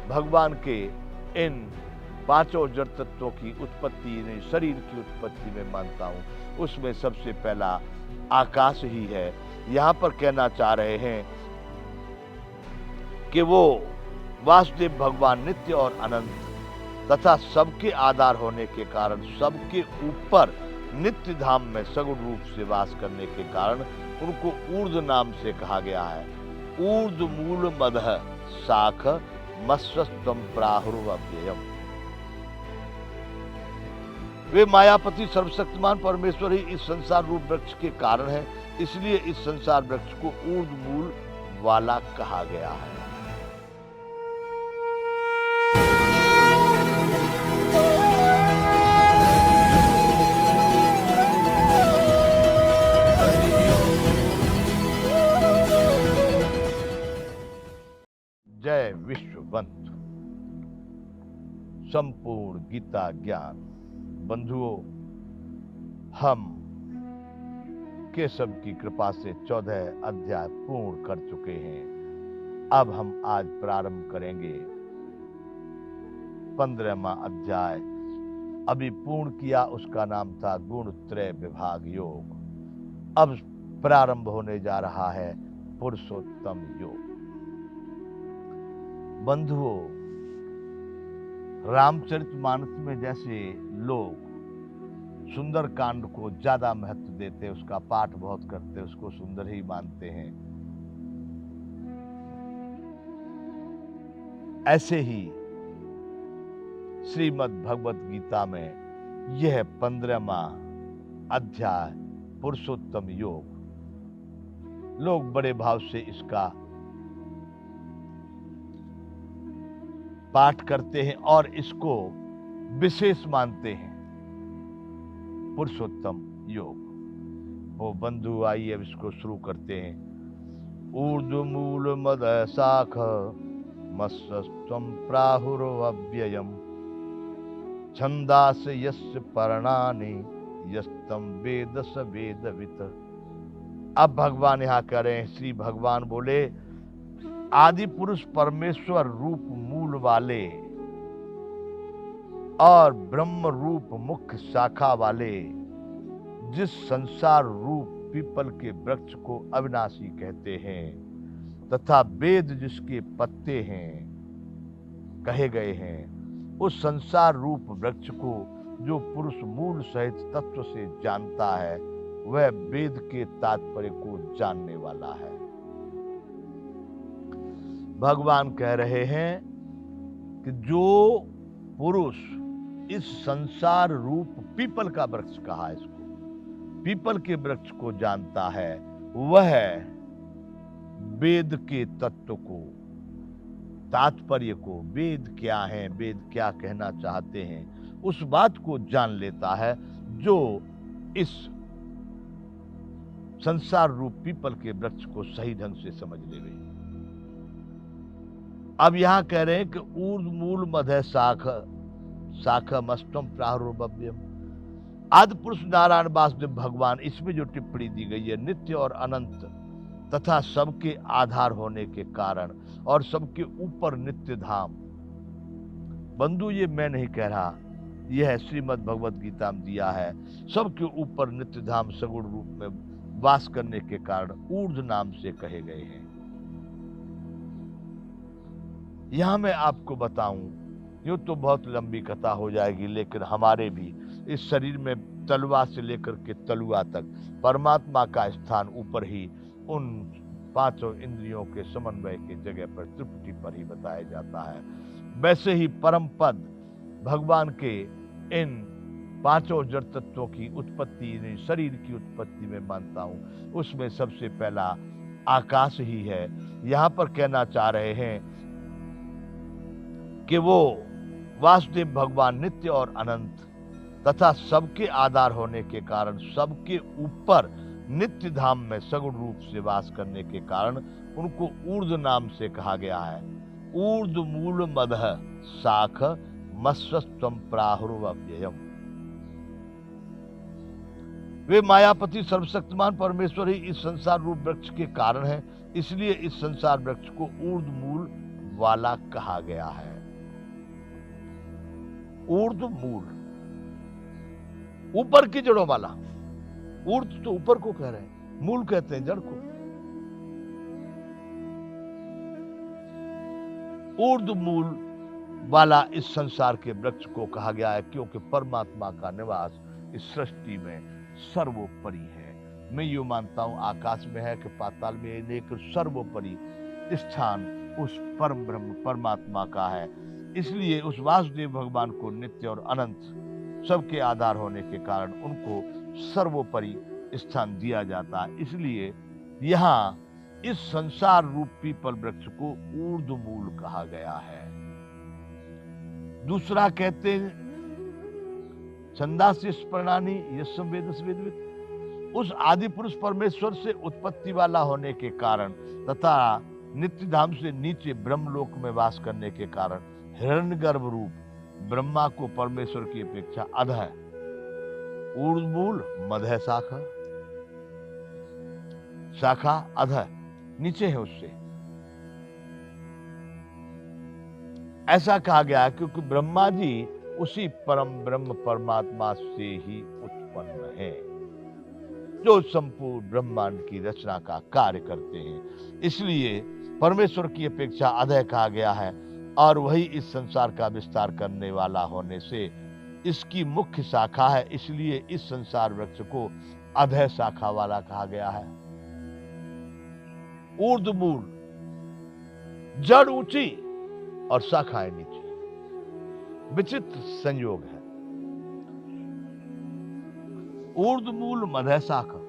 भगवान के इन पांचों जड़ तत्वों की उत्पत्ति, यानी शरीर की उत्पत्ति में मानता हूँ, उसमें सबसे पहला आकाश ही है। यहाँ पर कहना चाह रहे हैं कि वो वासुदेव भगवान नित्य और अनंत तथा सबके आधार होने के कारण, सबके ऊपर नित्य धाम में सगुण रूप से वास करने के कारण उनको ऊर्ध नाम से कहा गया है। ऊर्ध मूल मदः शाख मत्स्यत्वम प्राहुर्व्ययम्। वे मायापति सर्वशक्तिमान परमेश्वर ही इस संसार रूप वृक्ष के कारण है, इसलिए इस संसार वृक्ष को ऊर्ध मूल वाला कहा गया है। जय विश्ववंत। संपूर्ण गीता ज्ञान बंधुओं, हम केशव की कृपा से 14 अध्याय पूर्ण कर चुके हैं। अब हम आज प्रारंभ करेंगे 15वां अध्याय। अभी पूर्ण किया, उसका नाम था गुण त्रय विभाग योग। अब प्रारंभ होने जा रहा है पुरुषोत्तम योग। बंधुओं, रामचरितमानस में जैसे लोग सुंदर कांड को ज्यादा महत्व देते, उसका पाठ बहुत करते, उसको सुंदर ही मानते हैं, ऐसे ही श्रीमद् भगवत गीता में यह 15वां अध्याय पुरुषोत्तम योग, लोग बड़े भाव से इसका पाठ करते हैं और इसको विशेष मानते हैं, पुरुषोत्तम योग। वो बंधु आइए अब इसको शुरू करते हैं। ऊर्ध्व मूल मद शाख मत्स्यत्वम प्राहुर्व्ययम् छंदास यस्य पर्णानि यस्तम वेद स वेदवित्। अब भगवान यहाँ कह रहे हैं, श्री भगवान बोले, आदि पुरुष परमेश्वर रूप मूल वाले और ब्रह्म रूप मुख्य शाखा वाले जिस संसार रूप पीपल के वृक्ष को अविनाशी कहते हैं तथा वेद जिसके पत्ते हैं कहे गए हैं, उस संसार रूप वृक्ष को जो पुरुष मूल सहित तत्व से जानता है, वह वेद के तात्पर्य को जानने वाला है। भगवान कह रहे हैं कि जो पुरुष इस संसार रूप पीपल का वृक्ष कहा है, इसको पीपल के वृक्ष को जानता है, वह वेद के तत्व को, तात्पर्य को, वेद क्या है, वेद क्या कहना चाहते हैं, उस बात को जान लेता है जो इस संसार रूप पीपल के वृक्ष को सही ढंग से समझ लेवे। अब यहां कह रहे हैं कि ऊर्ध्व मूल मध्य शाख शाखमस्तम प्राहुर्व्ययम्। आदि पुरुष नारायण वासुदेव भगवान, इसमें जो टिप्पणी दी गई है, नित्य और अनंत तथा सबके आधार होने के कारण और सबके ऊपर नित्य धाम। बंधु, ये मैं नहीं कह रहा, यह श्रीमद् भगवत गीता में दिया है। सबके ऊपर नित्य धाम सगुण रूप में वास करने के कारण ऊर्ध्व नाम से कहे गए हैं। यहां मैं आपको बताऊं, यूं तो बहुत लंबी कथा हो जाएगी, लेकिन हमारे भी इस शरीर में तलवा से लेकर के तलुआ तक परमात्मा का स्थान ऊपर ही उन पांचों इंद्रियों के समन्वय के जगह पर, तृप्ति पर ही बताया जाता है। वैसे ही परम पद भगवान के इन पांचों जड़ तत्वों की उत्पत्ति, यानी शरीर की उत्पत्ति में मानता हूं, उसमें सबसे पहला आकाश ही है। यहां पर कहना चाह रहे हैं कि वो वासुदेव भगवान नित्य और अनंत तथा सबके आधार होने के कारण, सबके ऊपर नित्य धाम में सगुण रूप से वास करने के कारण उनको ऊर्ध्व नाम से कहा गया है। ऊर्ध्व मूल मदः शाख मत्स्यत्वम प्राहुर्व्ययम्। वे मायापति सर्वशक्तिमान परमेश्वर ही इस संसार रूप वृक्ष के कारण है, इसलिए इस संसार वृक्ष को ऊर्ध्व मूल वाला कहा गया है। ऊर्ध्व मूल, ऊपर की जड़ों वाला। ऊर्ध्व तो ऊपर को कह रहे हैं, मूल कहते हैं जड़ को। ऊर्ध्व मूल वाला इस संसार के वृक्ष को कहा गया है, क्योंकि परमात्मा का निवास इस सृष्टि में सर्वोपरि है। मैं यूं मानता हूं आकाश में है कि पाताल में है, लेकिन सर्वोपरि स्थान उस परम ब्रह्म परमात्मा का है। इसलिए उस वासुदेव भगवान को नित्य और अनंत सबके आधार होने के कारण उनको सर्वोपरि स्थान दिया जाता है। इसलिए यहाँ इस संसार रूप पीपल वृक्ष को ऊर्ध्व मूल कहा गया है। दूसरा कहते हैं छंदास्य प्रणानी यस्सम वेदस वेदवित्, उस आदि पुरुष परमेश्वर से उत्पत्ति वाला होने के कारण तथा नित्य धाम से नीचे ब्रह्मलोक में वास करने के कारण हिरण्यगर्भ रूप ब्रह्मा को परमेश्वर की अपेक्षा अधः ऊर्ध्व मूल मध्य शाखा, शाखा अधः नीचे है उससे। ऐसा कहा गया है क्योंकि ब्रह्मा जी उसी परम ब्रह्म परमात्मा से ही उत्पन्न है, जो संपूर्ण ब्रह्मांड की रचना का कार्य करते हैं। इसलिए परमेश्वर की अपेक्षा अधः कहा गया है, और वही इस संसार का विस्तार करने वाला होने से इसकी मुख्य शाखा है। इसलिए इस संसार वृक्ष को अधः शाखा वाला कहा गया है। ऊर्ध्व मूल, जड़ ऊंची और शाखाएं नीचे, विचित्र संयोग है। ऊर्ध्व मूल मध्य शाखा,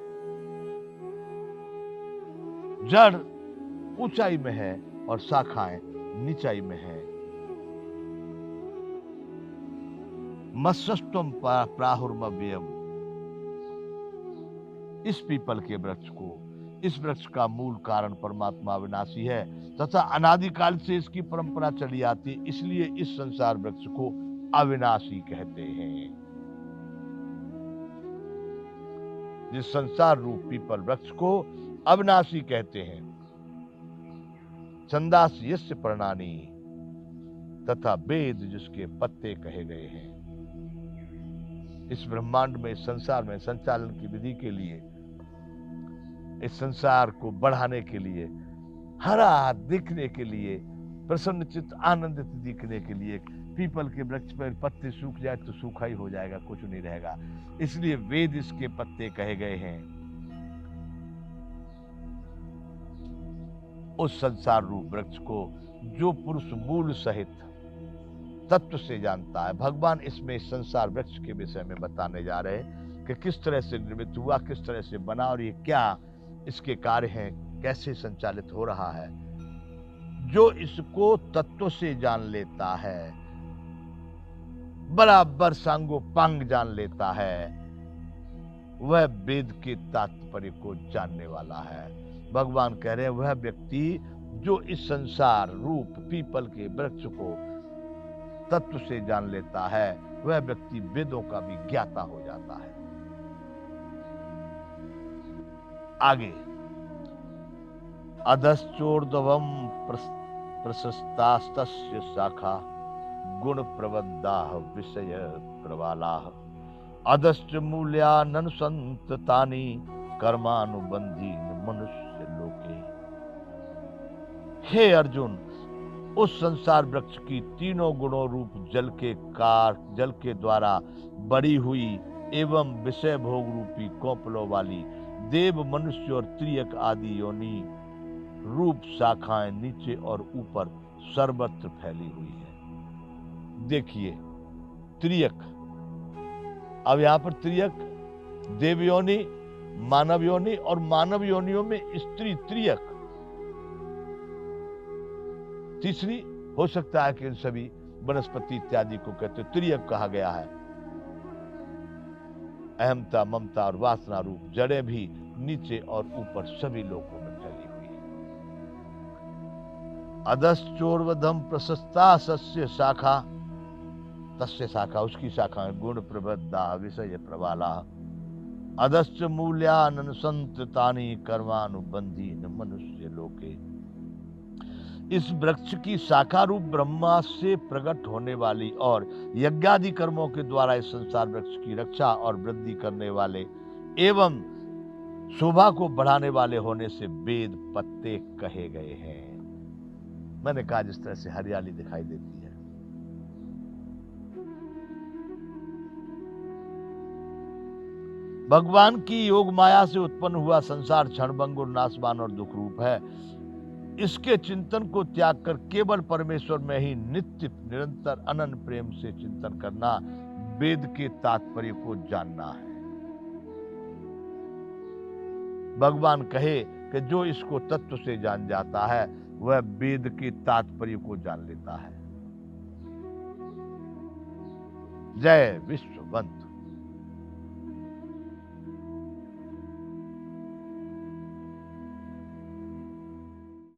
जड़ ऊंचाई में है और शाखाएं नीचाई में है। मत्स्यत्वम प्राहुर्मव्ययम्, इस पीपल के वृक्ष को, इस वृक्ष का मूल कारण परमात्मा अविनाशी है तथा अनादिकाल से इसकी परंपरा चली आती, इसलिए इस संसार वृक्ष को अविनाशी कहते हैं। जिस संसार रूप पीपल वृक्ष को अविनाशी कहते हैं। छंदास यस्य पर्णानि, तथा वेद जिसके पत्ते कहे गए हैं। इस ब्रह्मांड में, इस संसार में संचालन की विधि के लिए, इस संसार को बढ़ाने के लिए, हरा दिखने के लिए, प्रसन्नचित्त आनंदित दिखने के लिए, पीपल के वृक्ष पर पत्ते सूख जाए तो सूखा ही हो जाएगा, कुछ नहीं रहेगा। इसलिए वेद इसके पत्ते कहे गए हैं। उस संसार रूप वृक्ष को जो पुरुष मूल सहित तत्व से जानता है, भगवान इसमें संसार वृक्ष के विषय में बताने जा रहे हैं कि किस तरह से निर्मित हुआ, किस तरह से बना और ये क्या इसके कार्य हैं, कैसे संचालित हो रहा है। जो इसको तत्व से जान लेता है, बराबर सांगो पांग जान लेता है, वह वेद के तात्पर्य को जानने वाला है। भगवान कह रहे हैं वह व्यक्ति जो इस संसार रूप पीपल के वृक्ष को तत्व से जान लेता है, वह व्यक्ति वेदों का भी ज्ञाता हो जाता है। आगे अधश्चोर्ध्वं प्रशस्तास्तस्य शाखा गुण प्रबद्धाः विषय प्रवालाः अधश्च मूल्याननुसंततानि कर्मानुबंधी मनुष्य लोके। हे अर्जुन, उस संसार वृक्ष की तीनों गुणों रूप जल के द्वारा बड़ी हुई एवं विषय भोग रूपी कोपलों वाली देव, मनुष्य और त्रियक आदि योनि रूप शाखाएं नीचे और ऊपर सर्वत्र फैली हुई है। देखिए त्रियक, अब यहां पर त्रियक देव योनि, मानव योनि और मानव योनियों में स्त्री त्रियक, तीसरी हो सकता है कि इन सभी वनस्पति इत्यादि को कहते त्रियक कहा गया है। अहमता, ममता और वासना रूप जड़ें भी नीचे और ऊपर सभी लोगों में फैली हुई है। अधश्चोर्ध्वं प्रशस्ता सस्य शाखा, तस्य शाखा उसकी शाखा गुण प्रबद्धा विषय प्रवाला अधश्च मूल्याननुसंततानि कर्मानुबंधी मनुष्य लोके। इस वृक्ष की शाखा रूप ब्रह्मा से प्रकट होने वाली और यज्ञादि कर्मों के द्वारा इस संसार वृक्ष की रक्षा और वृद्धि करने वाले एवं शोभा को बढ़ाने वाले होने से वेद पत्ते कहे गए हैं। मैंने कहा जिस तरह से हरियाली दिखाई देती है, भगवान की योग माया से उत्पन्न हुआ संसार क्षणभंग और नाशवान और दुख रूप है। इसके चिंतन को त्याग कर केवल परमेश्वर में ही नित्य निरंतर अनंत प्रेम से चिंतन करना वेद के तात्पर्य को जानना है। भगवान कहे कि जो इसको तत्व से जान जाता है वह वेद के तात्पर्य को जान लेता है। जय विश्ववंत।